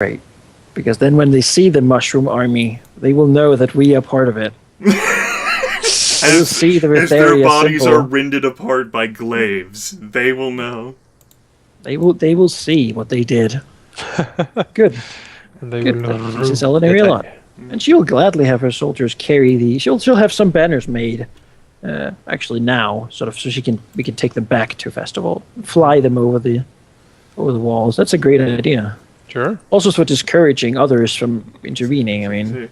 great. Because then when they see the mushroom army, they will know that we are part of it. They will see the as their Vytharia bodies symbol. are rended apart by glaives, they will know. They will see what they did. Good. And they Good. will That pleases Alauneari a lot. And she'll gladly have her soldiers carry the. She'll have some banners made. Actually, now, sort of, so we can take them back to Fasturvalt, fly them over the walls. That's a great idea. Sure. Also, for discouraging others from intervening. I mean,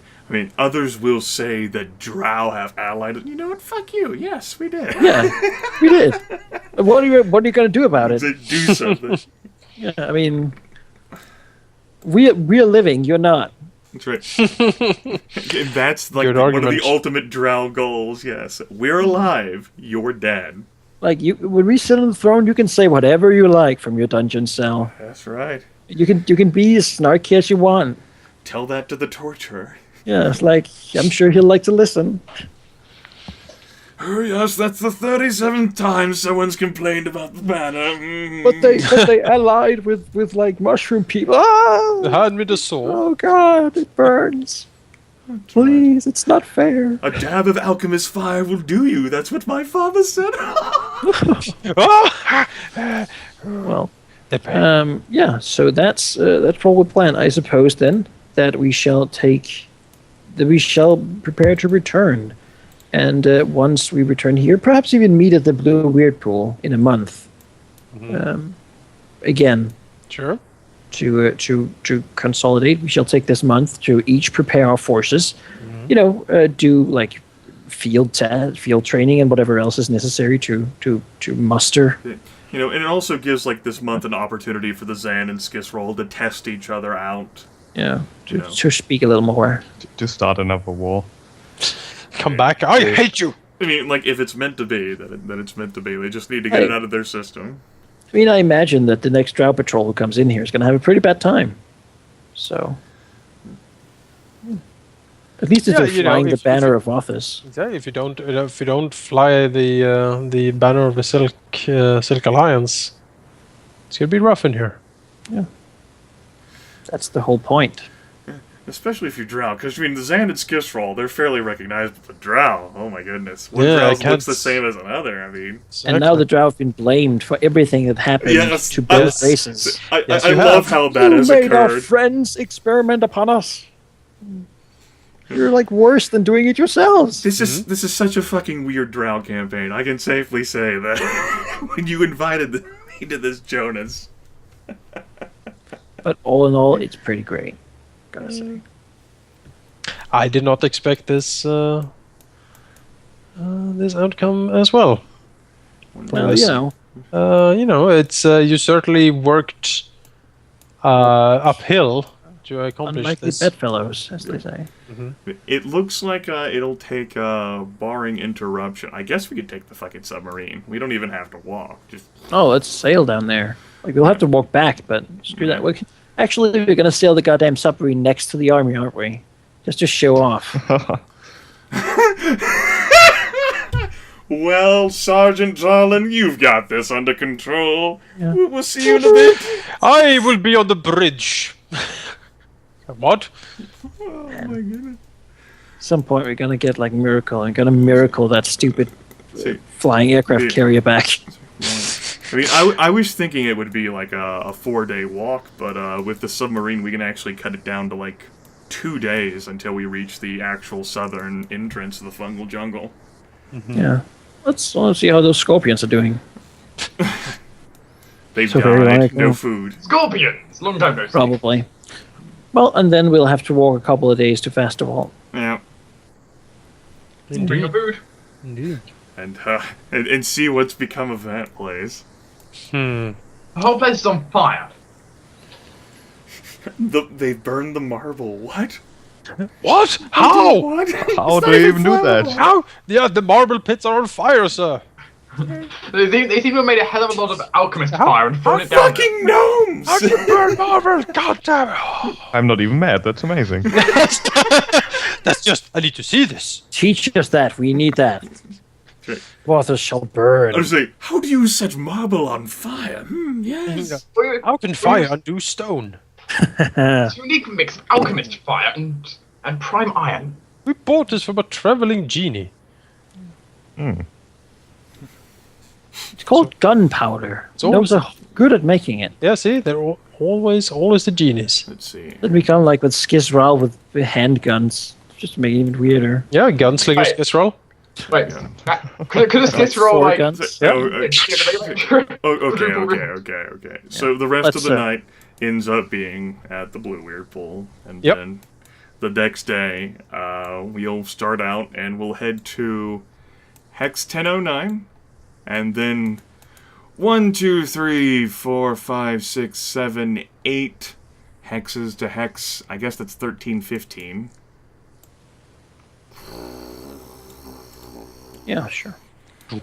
Others will say that Drow have allied. You know what? Fuck you. Yes, we did. yeah, we did. What are you going to do about it? To do something. Yeah, I mean, we're living. You're not. That's right. That's like Good one of the argument. ultimate Drow goals. Yes, we're alive. You're dead. Like when we sit on the throne, you can say whatever you like from your dungeon cell. That's right. You can be as snarky as you want. Tell that to the torturer. Yeah, it's like I'm sure he'll like to listen. Oh yes, that's the 37th time someone's complained about the banner. But they allied with like mushroom people. Ah! Hand me the sword. Oh God, it burns. Please, it's not fair. A dab of alchemist fire will do you. That's what my father said. Well, yeah. So that's what we plan. I suppose then that we shall prepare to return, and once we return here, perhaps even meet at the Blue Weird Pool in a month. Again, Sure. to consolidate. We shall take this month to each prepare our forces. Do like field training and whatever else is necessary to muster. And it also gives like this month an opportunity for the Zan and Skisroll to test each other out. Yeah, to speak a little more. To start another war. Come back. I hate you. I mean, like if it's meant to be, then it's meant to be. They just need to get it out of their system. I mean, I imagine that the next Drow patrol who comes in here is going to have a pretty bad time. So, at least if they're flying the banner of Othis. Yeah, if you don't fly the banner of the Silk Alliance, it's gonna be rough in here. Yeah, that's the whole point. Especially if you're Drow, because I mean the Zan and Skisroll, they're fairly recognizable. But Drow, oh my goodness, one Drow looks the same as another. I mean, and now the Drow have been blamed for everything that happened to both races. I love how that has occurred. You made our occurred. friends experiment upon us. You're like worse than doing it yourselves. This is such a fucking weird Drow campaign. I can safely say that when you invited me to this, Jonas. But all in all, it's pretty great. Gotta say. I did not expect this this outcome as well. Well, it's you certainly worked uphill to accomplish unlike this. the bedfellows, as they say. It looks like it'll take barring interruption. I guess we could take the fucking submarine. We don't even have to walk. Just let's sail down there. Like we'll have to walk back, but screw that. Actually, we're gonna sail the goddamn submarine next to the army, aren't we? Just to show off. Well, Sergeant Darlin, you've got this under control. Yeah. We'll see you in a bit. I will be on the bridge. What? Oh my goodness. At some point, we're gonna get like miracle and gonna miracle that stupid flying aircraft carrier back. I mean, I was thinking it would be like a 4-day walk, but with the submarine, we can actually cut it down to like 2 days until we reach the actual southern entrance of the fungal jungle. Yeah. Let's see how those scorpions are doing. They've So died. No food. Scorpions! Long time no see. Probably. Well, and then we'll have to walk a couple of days to Fasturvalt. Yeah. Bring the food. Indeed. And see what's become of that place. The whole place is on fire. They burned the marble. What? What? How? What? How do you even do that? How? Yeah, the marble pits are on fire, sir. They seem to have made a hell of a lot of alchemist fire and thrown it down. Fucking gnomes! How can you burn marble? God damn it. I'm not even mad. That's amazing. That's just, I need to see this. Teach us that. We need that. Waters shall burn. I was like, how do you set marble on fire? Yes. How can fire undo stone? It's a unique mix of alchemist fire and prime iron. We bought this from a traveling genie. It's called gunpowder. It's Gnomes are good at making it. Yeah, see, they're always the genies. Let's see. Then we come like with Skizral with handguns, just to make it even weirder. Yeah, gunslinger Right. Skizral. Wait, could a skits roll Four like... guns. Okay. So the rest of Let's, the night ends up being at the Blue Weird Pool, and Yep. then the next day we'll start out and we'll head to Hex 1009, and then 1, 2, 3, 4, 5, 6, 7, 8 hexes to Hex. I guess that's 13, 15. Yeah, sure. Sailing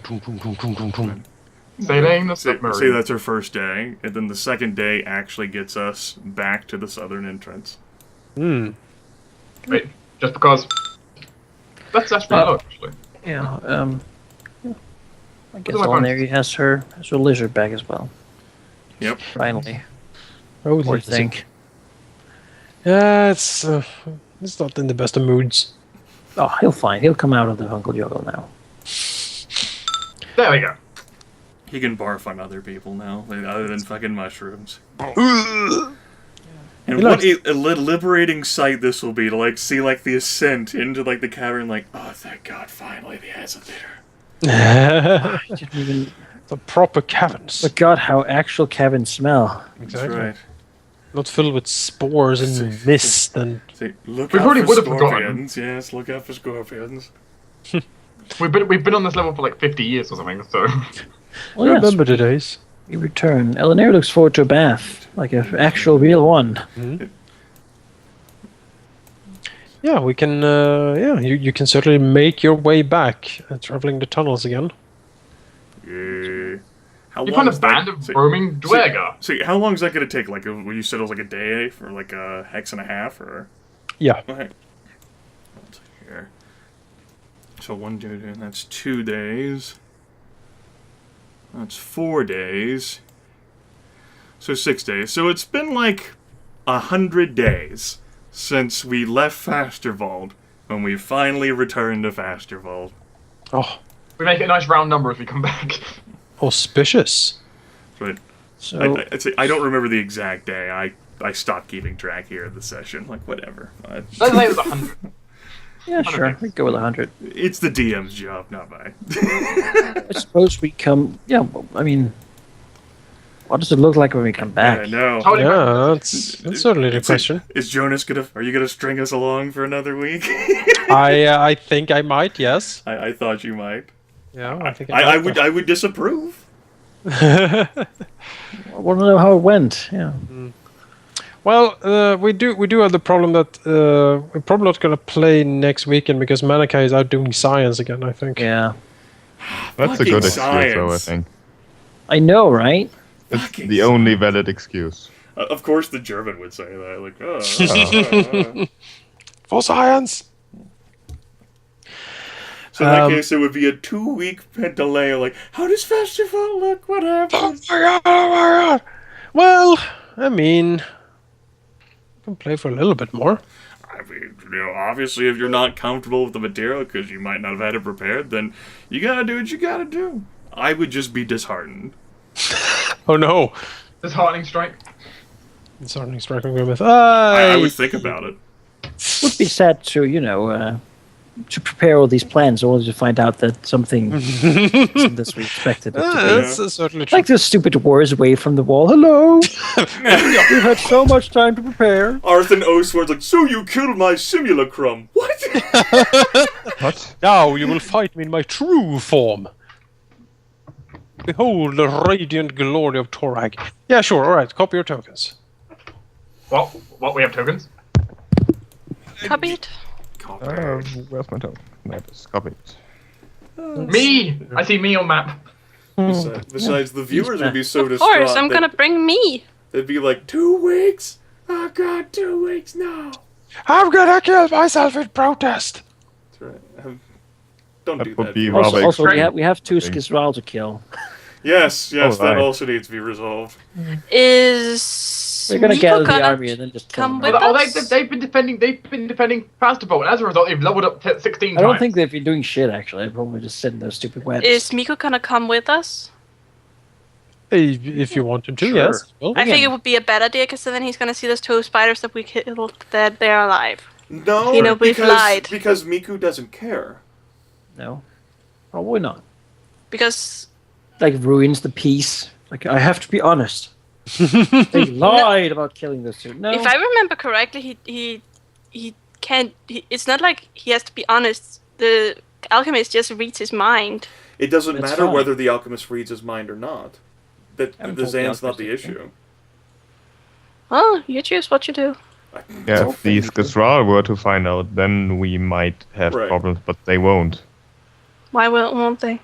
the Say submarine. that's our first day, and then the second day actually gets us back to the southern entrance. Wait, just because... That's pretty low, actually. Yeah, I guess do I find? Alauneari has her lizard back as well. Yep. Finally. Oh, Poor thing. Yeah, it's not in the best of moods. Oh, he'll come out of the Uncle Juggle now. There we go. He can barf on other people now, other than fucking mushrooms. And what a liberating sight this will be to like see like the ascent into like the cavern. Like, oh, thank God, finally the answer there. I didn't even The proper caverns. forgot how actual caverns smell. Exactly. That's right. Not filled with spores and mist and... See, look We out probably for would have forgotten. scorpions. Yes, look out for scorpions. We've been on this level for like 50 years or something, so... Well, yes, Remember the days. we return. Alauneari looks forward to a bath, like an actual real one. Yeah, we can... you can certainly make your way back, traveling the tunnels again. Yeah. How You long find a is that- band of see- roaming dwerger. See, how long is that going to take? Like, you said it was like a day for like a hex and a half, or? Yeah. Okay. Let's see here. So 1, 2, 2, that's 2 days. That's 4 days. So 6 days. So it's been like 100 days since we left Fasturvalt when we finally returned to Fasturvalt. Oh, We make it a nice round number as we come back. auspicious. But So I'd say I don't remember the exact day. I stopped keeping track here of the session. Like, whatever. Let's say it was 100. yeah, sure, we go with 100. It's the DM's job, not mine. I suppose we come. Yeah, well, I mean, what does it look like when we come I back? know. How many Yeah, that's certainly the Is it- question. Is Jonas are you gonna string us along for another week? I think I might, yes. I thought you might. Yeah, I think I might. would disapprove. I want to know how it went. Yeah. Well, we do have the problem that we're probably not going to play next weekend because Manaki is out doing science again, I think. Yeah. That's a Fucking good excuse, though, I science. think. I know, right? It's Fucking the only valid excuse. Of course, the German would say that. Like, For science! So in that case, it would be a 2-week delay. Like, how does Fasturvalt look? What happened? Oh my god! Well, I mean, we can play for a little bit more. I mean, obviously, if you're not comfortable with the material because you might not have had it prepared, then you gotta do what you gotta do. I would just be disheartened. Oh no! Disheartening strike. It's starting striking Grimith. I would think about it. Would be sad to to prepare all these plans only to find out that something isn't as we expected it to be. That's certainly true. Like those stupid wars away from the wall. Hello. We've had so much time to prepare. Arthur Oswald's like, so you killed my simulacrum. What? What? Now you will fight me in my true form. Behold the radiant glory of Torag. Yeah, sure. All right. Copy your tokens. What? We have tokens? Copy it. Where's my token? That is copied. Me! I see me on map. Besides, the viewers would be so Of distraught. course, I'm gonna bring me. They'd be like, 2 weeks? Oh god, 2 weeks, no. I'm gonna kill myself in protest. That's right. Don't do That would that. be viewers. rather Also, extreme. we have 2 Skizral to kill. Yes, that Alright. also needs to be resolved. Is We're gonna Miko gather the gonna army and then just kill come them. with Oh, us? they've been defending Fasturvalt, and as a result, they've leveled up to 16 I don't times. think they've been doing shit, actually. I'd probably just send those stupid webs. Is Miko gonna come with us? If you want him to, Sure. yes. Well, I think it would be a bad idea because then he's gonna see those two spiders that we killed, that they're alive. No, You know, we've lied. because Miku doesn't care. No. Probably not. Because Like, ruins the peace. Like, I have to be honest. They lied about killing those two. No. if I remember correctly, he can't. It's not like he has to be honest. The alchemist just reads his mind. It doesn't That's matter fine. whether the alchemist reads his mind or not. That haven't the told the Zan's not the alchemist issue. Well, you choose what you do. Yeah, if these Gazral were to find out, then we might have Right. problems, but they won't. Why won't they?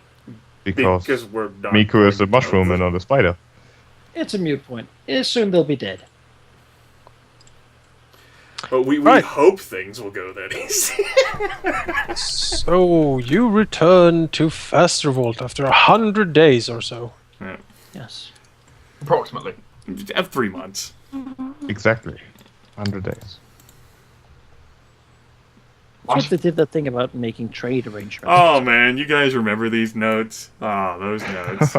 Because we're not Miku is a going to mushroom know. and not a spider. It's a mute point. Soon they'll be dead. But we Right. hope things will go that easy. So you return to Fasturvalt after 100 days or so. Yes. Approximately. 3 months. Exactly. 100 days. I think they did that thing about making trade arrangements. Oh man, you guys remember these notes? Ah, those notes.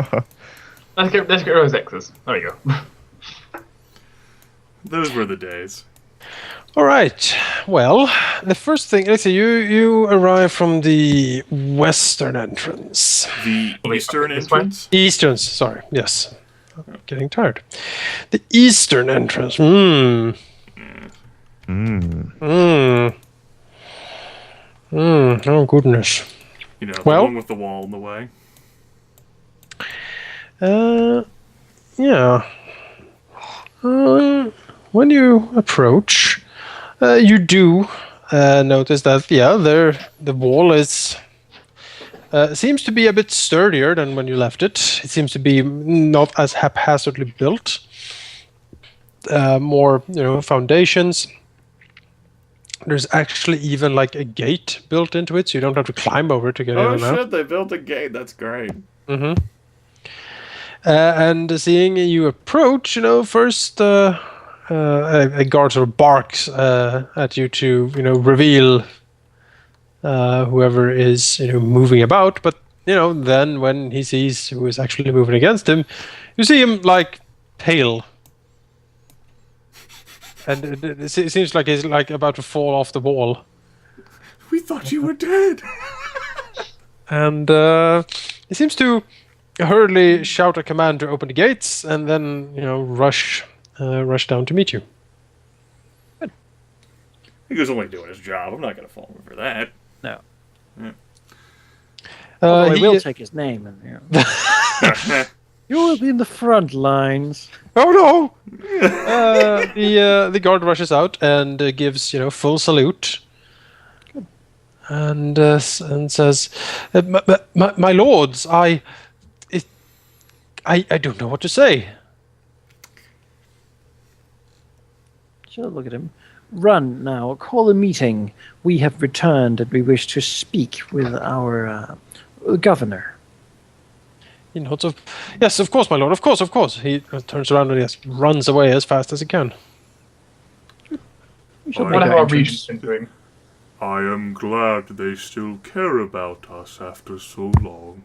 Let's get rid of those X's. There we go. Those were the days. All right. Well, the first thing, let's see, you arrive from the western entrance. The Wait, eastern this way? entrance? Eastern, sorry, yes. I'm getting tired. The eastern entrance. Hmm. Oh, goodness. You know, Well- the one with the wall in the way. Yeah. When you approach, you do notice that, yeah, the wall is seems to be a bit sturdier than when you left it. It seems to be not as haphazardly built. More, foundations. There's actually even like a gate built into it, so you don't have to climb over it to get in Oh and out. shit, they built a gate. That's great. And seeing you approach, first a guard sort of barks at you to, reveal whoever is, moving about. But, then when he sees who is actually moving against him, you see him, like, pale. And it seems like he's, like, about to fall off the wall. We thought you were dead. And he seems to hurriedly shout a command to open the gates, and then rush down to meet you. He was only doing his job. I'm not going to fall for that. No. Although I He- will take his name. And, you will be in the front lines. Oh no! The guard rushes out and gives full salute, and says, "My lords, I don't know what to say." She'll look at him. Run now. Call a meeting. We have returned and we wish to speak with our governor. He nods of, "Yes, of course, my lord. Of course." He turns around and just runs away as fast as he can. We shall I make What have our our entrance. region's been doing? I am glad they still care about us after so long.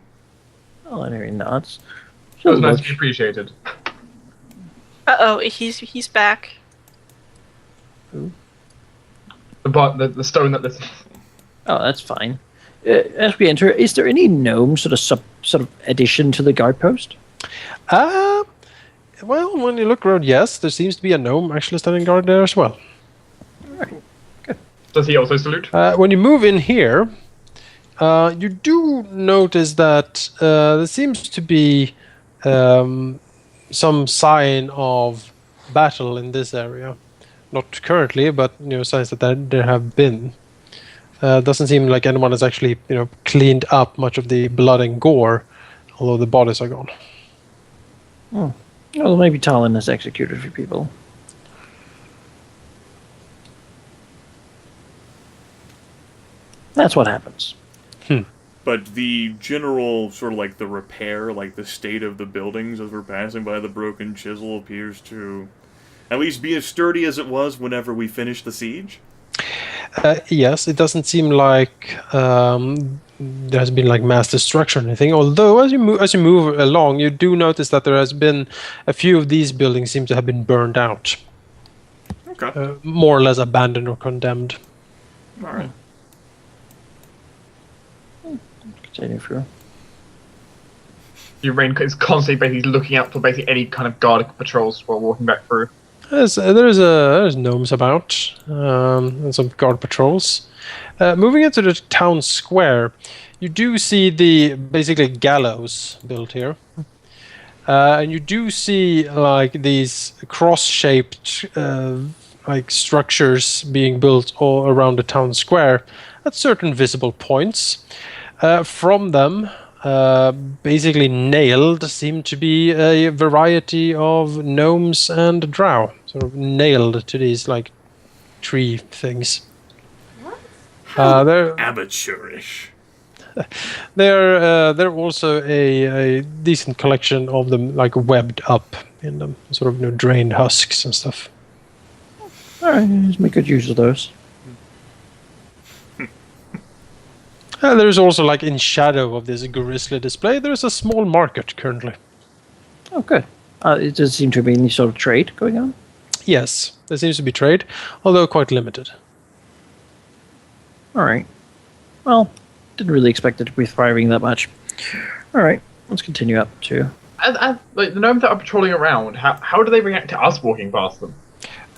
Alauneari nods. It She'll was nice look. to be appreciated. Uh-oh, he's back. The stone that this. Oh, that's fine. As we enter, is there any gnome sort of addition to the guard post? Well, when you look around, yes, there seems to be a gnome actually standing guard there as well. Does he also salute? When you move in here, you do notice that there seems to be some sign of battle in this area. Not currently, but signs that there have been. Doesn't seem like anyone has actually cleaned up much of the blood and gore, although the bodies are gone. Well, maybe Talon has executed a few people. That's what happens. But the general sort of like the repair, like the state of the buildings as we're passing by the broken chisel appears to at least be as sturdy as it was whenever we finished the siege? Yes, it doesn't seem like there has been like mass destruction or anything. Although as you move along, you do notice that there has been a few of these buildings seem to have been burned out, Okay. more or less abandoned or condemned. All right. Continue through. Your rain is constantly basically looking out for basically any kind of guard patrols while walking back through. There's gnomes about, and some guard patrols. Moving into the town square, you do see the basically gallows built here, and you do see like these cross-shaped like structures being built all around the town square at certain visible points. From them, basically nailed, seem to be a variety of gnomes and drow, sort of nailed to these like tree things. They're Amateurish. they're also a decent collection of them, like webbed up in them, sort of drained husks and stuff. All right, just make good use of those. There's also, like in shadow of this grisly display, there's a small market currently. Oh, good. It does seem to be any sort of trade going on. Yes, there seems to be trade, although quite limited. All right. Well, didn't really expect it to be thriving that much. All right, let's continue up to. As like the gnomes that are patrolling around, how do they react to us walking past them?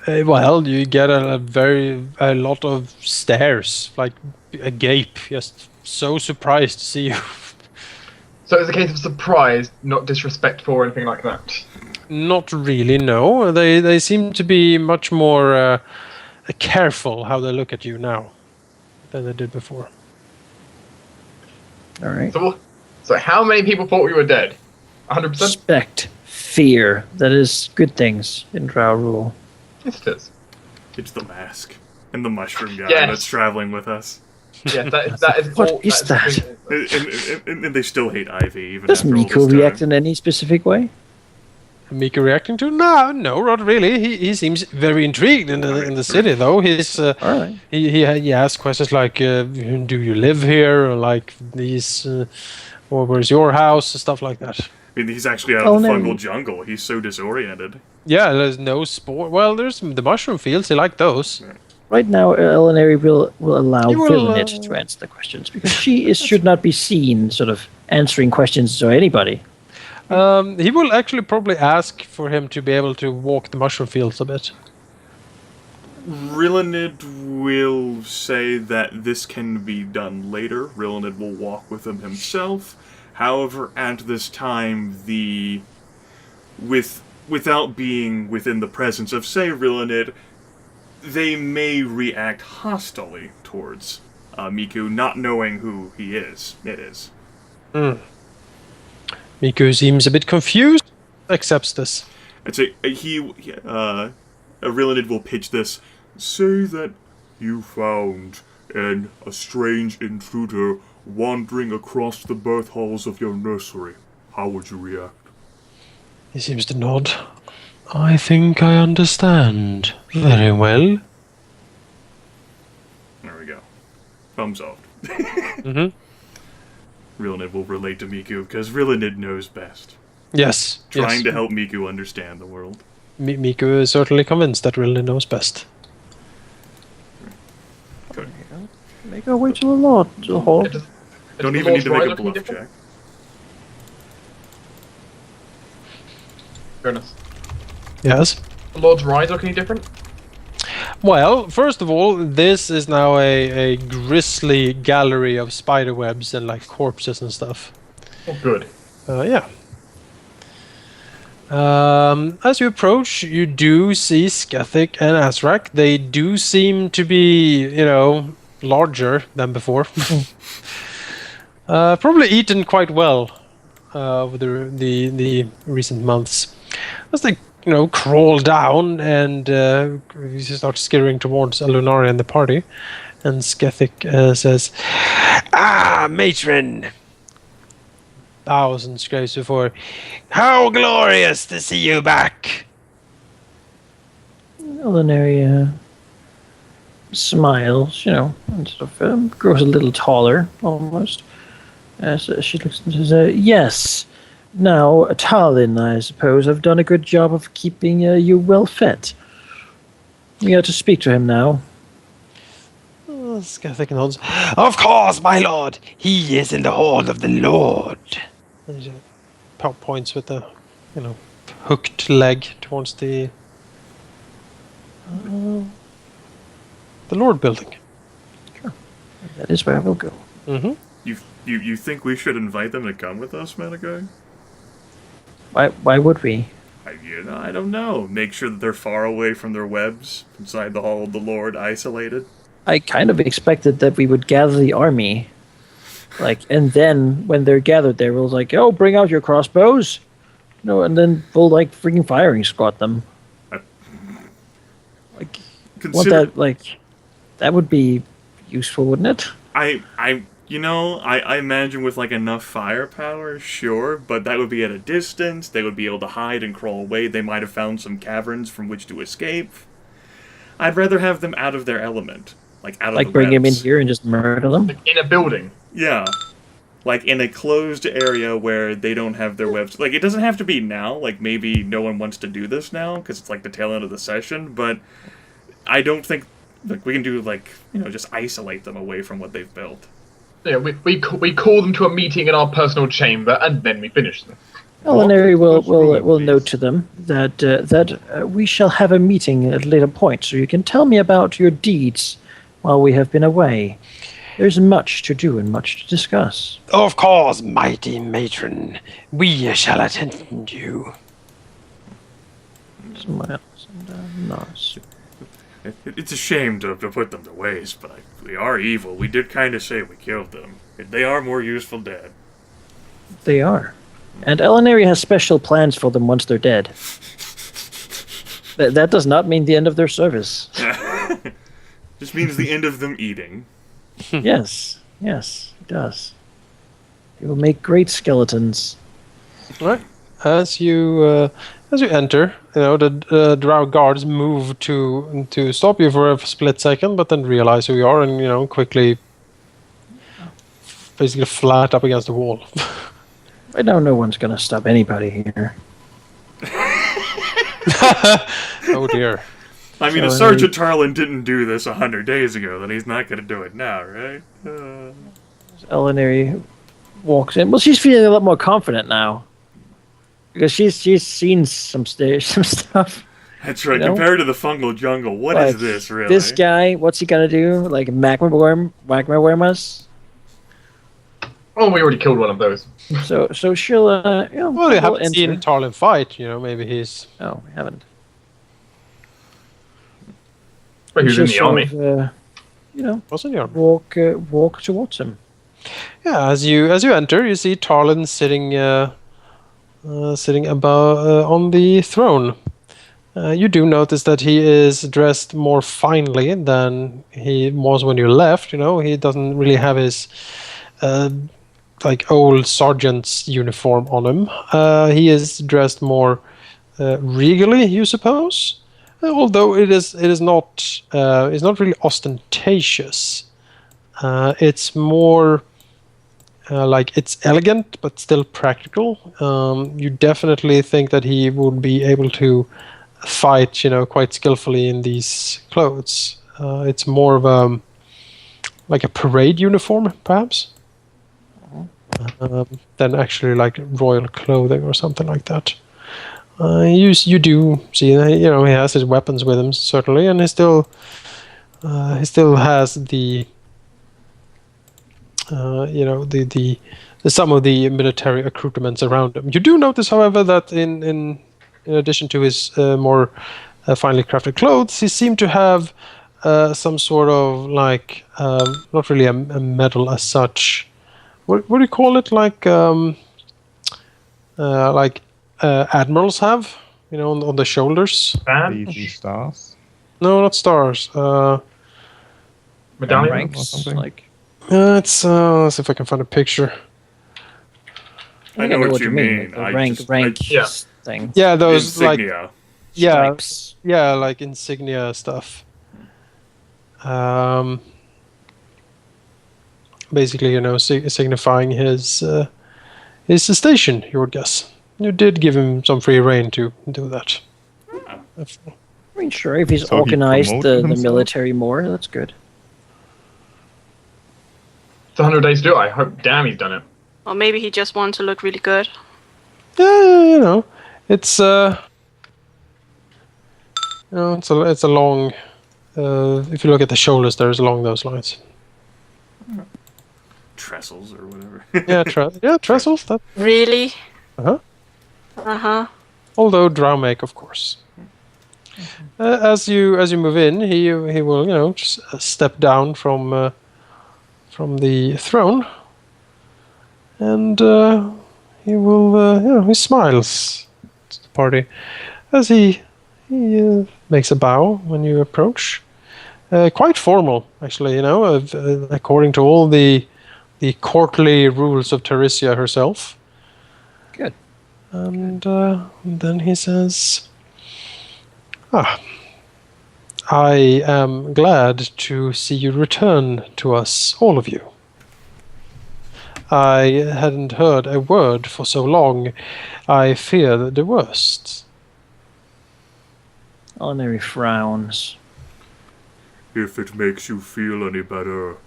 Well, you get a lot of stares, like a gape, just so surprised to see you. So it's a case of surprise, not disrespectful or anything like that. Not really, no. They seem to be much more careful how they look at you now than they did before. All right. So how many people thought we were dead? 100%? Respect, fear. That is good things in Drow rule. Yes, it is. It's the mask and the mushroom guy Yes. that's traveling with us. Yeah, that is. What all, is that? And they still hate Ivy, even Does after all Miko this react time. in any specific way? Mika reacting to? No, not really. He seems very intrigued in the city, though. He's All right. he asks questions like, "Do you live here?" Or like these, or "Where's your house?" Stuff like that. I mean, he's actually out of the no. fungal jungle. He's so disoriented. Yeah, there's no sport. Well, there's the mushroom fields. He like those. Right now, Alauneari will allow He will, Rilinid to answer the questions because she should not be seen sort of answering questions to anybody. He will actually probably ask for him to be able to walk the mushroom fields a bit. Rilinid will say that this can be done later. Rilinid will walk with him himself. However, at this time, without being within the presence of, say, Rilinid, they may react hostilely towards Miku, not knowing who he is. It is. Miku seems a bit confused. Accepts this. I'd say Rilinid will pitch this. Say that you found a strange intruder wandering across the birth halls of your nursery. How would you react? He seems to nod. I think I understand. Very well. There we go. Thumbs up. Mm-hmm. Rilinid will relate to Miku because Rilinid knows best. Yes. Trying to help Miku understand the world. Miku is certainly convinced that Rilinid knows best. Good. Make our way to the Lord. To the hall. Don't even need to make a bluff check. Jonas. Yes. The Lord's Rise look any different? Well, first of all, this is now a grisly gallery of spider webs and like corpses and stuff. Oh, good. Yeah. As you approach, you do see Skethic and Azrak. They do seem to be, larger than before. Probably eaten quite well over the recent months. As they, crawl down and you start skittering towards Alauneari and the party, and Skethic says, "Ah, matron!" Bows and scrapes before. "How glorious to see you back!" Alauneari smiles, and sort of grows a little taller, almost. As she looks and says, yes. Now, Tallinn, I suppose, have done a good job of keeping you well fed. We are to speak to him now. Skeptic nods. Of course, my lord. He is in the hall of the Lord. And she points with the, hooked leg towards the Lord building. Sure. That is where we'll go. Mm-hmm. You think we should invite them to come with us, Manaki? Why would we? I don't know. Make sure that they're far away from their webs, inside the Hall of the Lord, isolated. I kind of expected that we would gather the army. And then when they're gathered there, we'll bring out your crossbows. And then we'll freaking firing squad them. That would be useful, wouldn't it? I imagine with enough firepower, sure, but that would be at a distance. They would be able to hide and crawl away. They might have found some caverns from which to escape. I'd rather have them out of their element, out of the bring them in webs. here and just murder them. In a building. Yeah, in a closed area where they don't have their webs. It doesn't have to be now. Maybe no one wants to do this now because it's the tail end of the session. But I don't think we can do just isolate them away from what they've built. Yeah, we call them to a meeting in our personal chamber, and then we finish them. Alauneari will note to them that we shall have a meeting at a later point, so you can tell me about your deeds while we have been away. There's much to do and much to discuss. Of course, mighty matron. We shall attend you. Smiles and nods. It's a shame to put them to waste, but they are evil. We did kind of say we killed them. They are more useful dead. They are. And Alauneari has special plans for them once they're dead. That does not mean the end of their service. Just means the end of them eating. Yes, it does. They will make great skeletons. Right. As you enter, the drow guards move to stop you for a split second, but then realize who you are and quickly, basically flat up against the wall. Right now, no one's going to stop anybody here. Oh dear. I mean, if Sergeant Tarlin didn't do this 100 days ago, then he's not going to do it now, right? Alauneari walks in. Well, she's feeling a lot more confident now. Because she's seen some stuff. That's right. Compared to the fungal jungle, what is this, really? This guy, what's he going to do? Magma us? Oh, we already killed one of those. So she'll, well, you haven't seen Tarlin fight, maybe he's... Oh, we haven't. But he was in the army. Was in the army. Walk towards him. Yeah, as you enter, you see Tarlin sitting above on the throne. You do notice that he is dressed more finely than he was when you left. He doesn't really have his old sergeant's uniform on him. He is dressed more regally, you suppose. Although it is not really ostentatious. It's more it's elegant but still practical. You definitely think that he would be able to fight, quite skillfully in these clothes. It's more of a parade uniform, perhaps, than actually royal clothing or something like that. You do see that he has his weapons with him, certainly, and he still has the some of the military accoutrements around him. You do notice, however, that in addition to his more finely crafted clothes, he seemed to have some sort of not really a medal as such. What do you call it? Admirals have, on the shoulders. The stars. No, not stars. Medallion ranks, let's see if I can find a picture. I know what you mean. Rank yeah. thing. Yeah, those insignia. stripes. Yeah, like insignia stuff. Basically, signifying his station, you would guess. You did give him some free reign to do that. I mean, sure, if he's So he organized promoted the himself? military more, that's good. It's 100 days to do it. I hope damn he's done it. Or maybe he just wants to look really good. Yeah, it's it's a long. If you look at the shoulders, there's along those lines. Trestles or whatever. Yeah, trestles. That. Really? Uh-huh. Uh-huh. Although drow make, of course. As you move in, he will just step down from the throne, and he will he smiles to the party as he makes a bow when you approach. Quite formal, actually. According to all the courtly rules of Teresia herself. Good. And then he says, I am glad to see you return to us, all of you. I hadn't heard a word for so long. I fear the worst. Alauneari frowns. If it makes you feel any better,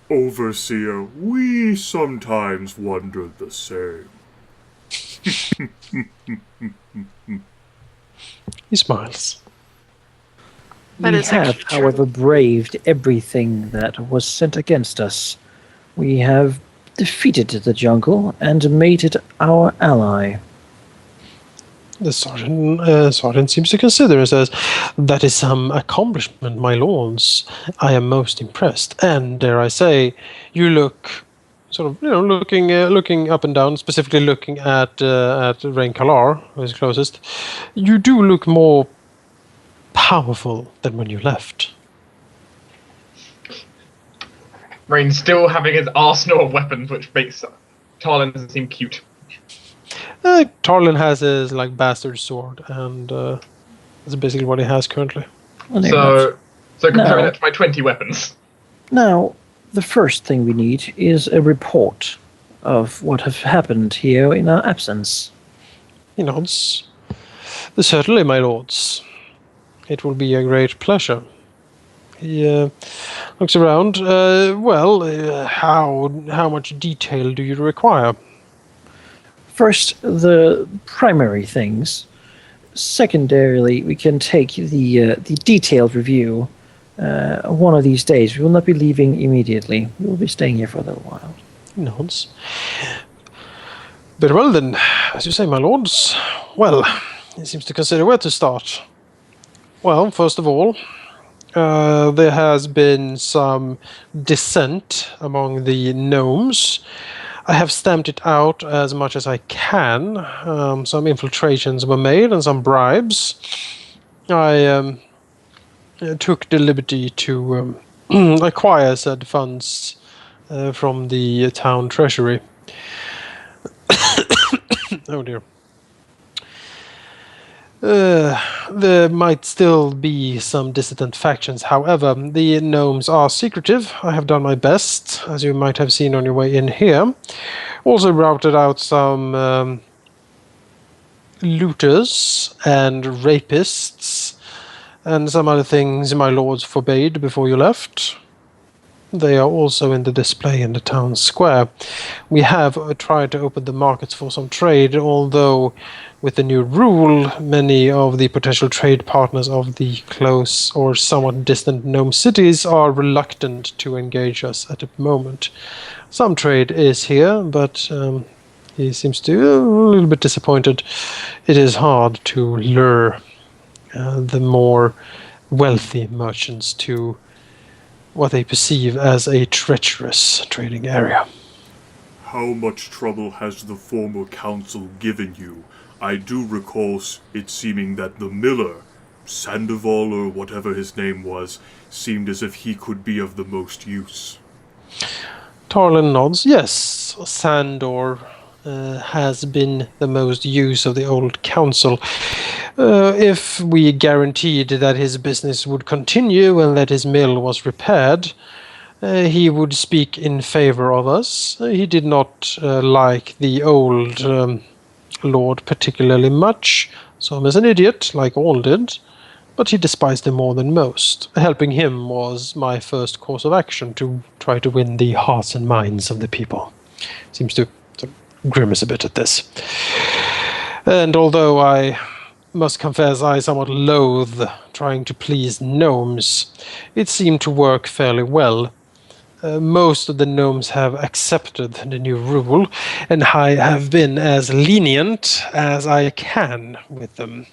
Overseer, we sometimes wonder the same. He smiles. But We it's have, actually true. however, braved everything that was sent against us. We have defeated the jungle and made it our ally. The sergeant seems to consider and says, "That is some accomplishment, my lords. I am most impressed. And dare I say, you look sort of, looking up and down, specifically looking at Rae'nkalar, who is closest. You do look more powerful than when you left." Rain's still having his arsenal of weapons, which makes Tarlin seem cute. Tarlin has his bastard sword, and that's basically what he has currently. So comparing No. that to my 20 weapons. Now, the first thing we need is a report of what have happened here in our absence. He nods. "Certainly, my lords. It will be a great pleasure." He looks around. How much detail do you require? First, the primary things. Secondarily, we can take the detailed review one of these days. We will not be leaving immediately. We will be staying here for a little while. He nods. Very well then, as you say, my lords. Well, he seems to consider where to start. Well, first of all, there has been some dissent among the gnomes. I have stamped it out as much as I can. Some infiltrations were made and some bribes. I took the liberty to acquire said funds from the town treasury. Oh dear. There might still be some dissident factions. However, the gnomes are secretive. I have done my best, as you might have seen on your way in here. Also routed out some looters and rapists and some other things my lords forbade before you left. They are also in the display in the town square. We have tried to open the markets for some trade, although with the new rule, many of the potential trade partners of the close or somewhat distant gnome cities are reluctant to engage us at the moment. Some trade is here, but he seems to be a little bit disappointed. It is hard to lure the more wealthy merchants to what they perceive as a treacherous trading area. How much trouble has the former council given you? I do recall it seeming that the miller, Sandoval or whatever his name was, seemed as if he could be of the most use. Tarlin nods. Yes, Sandor has been the most use of the old council. If we guaranteed that his business would continue and that his mill was repaired, he would speak in favor of us. He did not like the old lord particularly much. Saw him as an idiot, like all did, but he despised him more than most. Helping him was my first course of action to try to win the hearts and minds of the people. Seems to sort of grimace a bit at this. And although I must confess I somewhat loathe trying to please gnomes, it seemed to work fairly well. Most of the gnomes have accepted the new rule, and I have been as lenient as I can with them.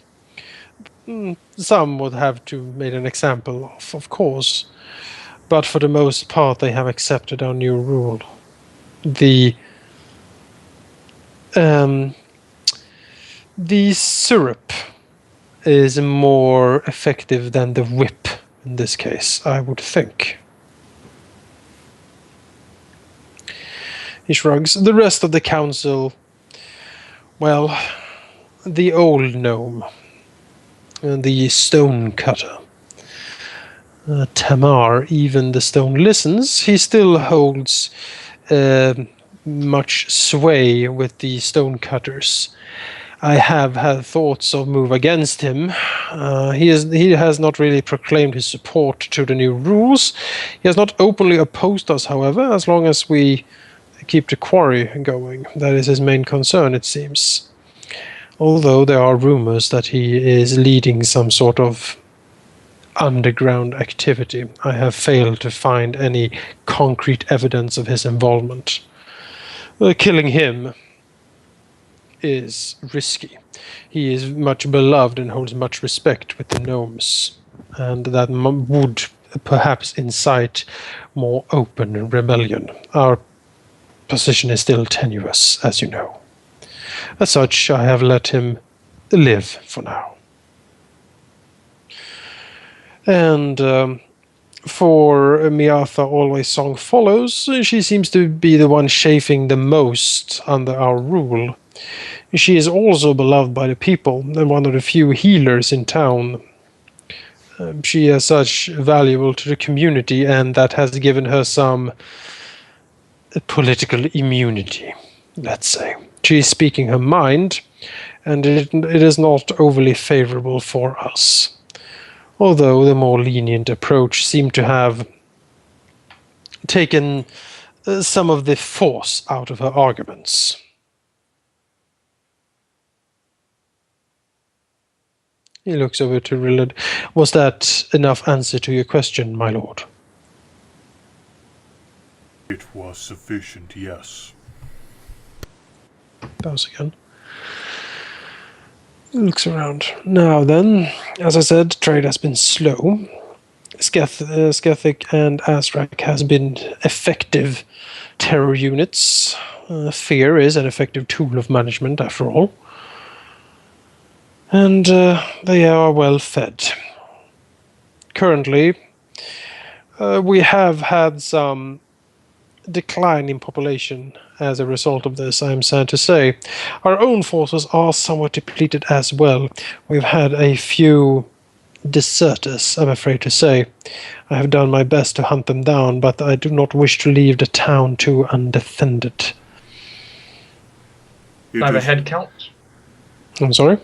Some would have to make an example of course, but for the most part they have accepted our new rule. The syrup is more effective than the whip in this case, I would think. He shrugs. The rest of the council, well, the old gnome, the stone cutter, Tamar, even the stone listens. He still holds much sway with the stone cutters. I have had thoughts of move against him. He has not really proclaimed his support to the new rules. He has not openly opposed us, however, as long as we keep the quarry going. That is his main concern, it seems. Although there are rumors that he is leading some sort of underground activity. I have failed to find any concrete evidence of his involvement. Killing him is risky. He is much beloved and holds much respect with the gnomes, and that would perhaps incite more open rebellion. Our position is still tenuous, as you know. As such, I have let him live for now. And for Miatha Always Song Follows, she seems to be the one chafing the most under our rule. She is also beloved by the people and one of the few healers in town. She is such valuable to the community, and that has given her some political immunity, let's say. She is speaking her mind, and it is not overly favorable for us. Although the more lenient approach seemed to have taken some of the force out of her arguments. He looks over to Rilinid. Was that enough answer to your question, my lord? It was sufficient, yes. Bows again. Looks around. Now then, as I said, trade has been slow. Skethic and Azrak has been effective terror units. Fear is an effective tool of management, after all. And they are well fed. Currently, we have had some decline in population as a result of this, I am sad to say. Our own forces are somewhat depleted as well. We've had a few deserters, I'm afraid to say. I have done my best to hunt them down, but I do not wish to leave the town too undefended. Can I have a head count? I'm sorry?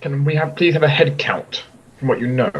Can we please have a head count from what you know?